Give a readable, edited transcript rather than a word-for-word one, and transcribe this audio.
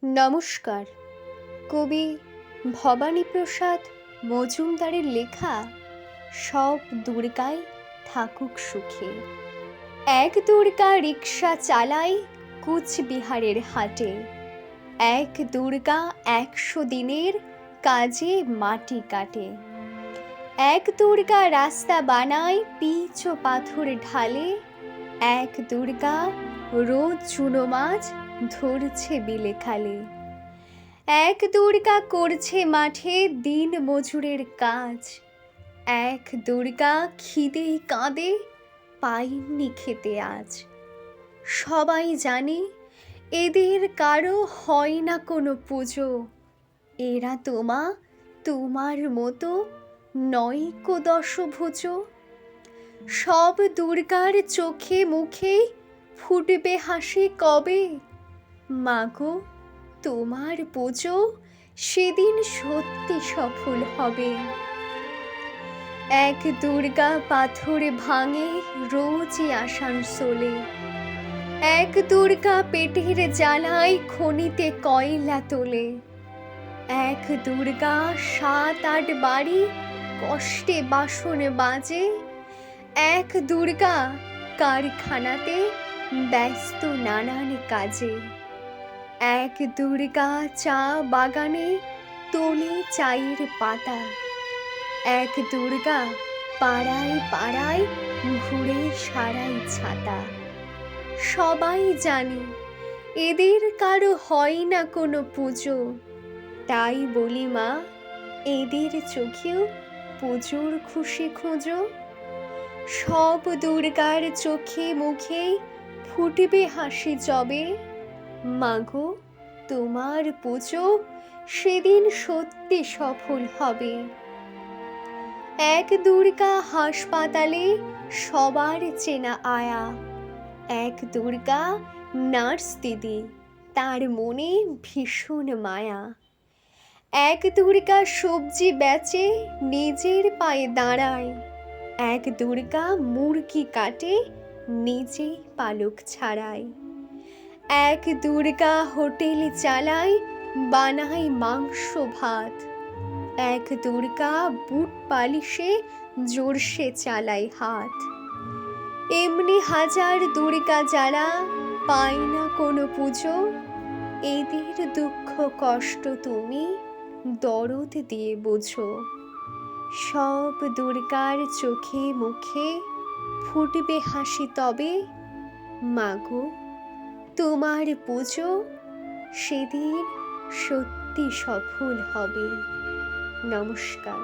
নমস্কার। কবি ভবানীপ্রসাদ মজুমদারের লেখা সব দুর্গাই থাকুক সুখে। এক দুর্গা রিক্সা চালায় কুচবিহারের হাটে, এক দুর্গা 100 দিনের কাজে মাটি কাটে, এক দুর্গা রাস্তা বানায় পিচ ও পাথর ঢালে, এক দুর্গা রোজ চুনো মাছ ধরছে বিলে খালে, এক দুর্গা করছে মাঠে দিন মজুরের কাজ, এক দুর্গা খিদেই কাঁদে পাইনি খেতে আজ। সবাই জানে এদের কারো হয় না কোনো পুজো, এরা তোমার মতো নয় কো দশভুজ। সব দুর্গার চোখে মুখে ফুটবে হাসি কবে, মাগো তোমার পুজো সেদিন সত্যি সফল হবে। এক দুর্গা পাথর ভাঙে রোজই আসানসোলে, এক দুর্গা পেটের জ্বালায় খনিতে কয়লা তোলে, এক দুর্গা 7-8 বাড়ি কষ্টে বাসন বাজে, এক দুর্গা কারখানাতে ব্যস্ত নানান কাজে, এক দুর্গা চা বাগানে তোলে চায়ের পাতা, এক দুর্গা পাড়ায় পাড়ায় ঘুরে সারাই ছাতা। সবাই জানে এদের কারো হয় না কোনো পুজো, তাই বলি মা এদের চোখেও পুজোর খুশি খোঁজো। সব দুর্গার চোখে মুখে ফুটবে হাসি যবে, মাগো তোমার পুজো সেদিন সত্যি সফল হবে। এক দুর্গা হাসপাতালে সবার চেনা আয়া, এক দুর্গা নার্স দিদি তার মনে ভীষণ মায়া, এক দুর্গা সবজি বেচে নিজের পায়ে দাঁড়ায়, এক দুর্গা মুরগি কাটে নিজেই পালক ছাড়ায়, এক দুর্গা হোটেল চালায় বানায় মাংস ভাত, এক দুর্গা বুট পালিশে জোরসে চালায় হাত। এমনি হাজার দুর্গা যারা পায় না কোনো পুজো, এদের দুঃখ কষ্ট তুমি দরদ দিয়ে বোঝো। সব দুর্গার চোখে মুখে ফুটবে হাসি তবে, মাগো তোমার পুজো সেদিন সত্যি সফল হবে। নমস্কার।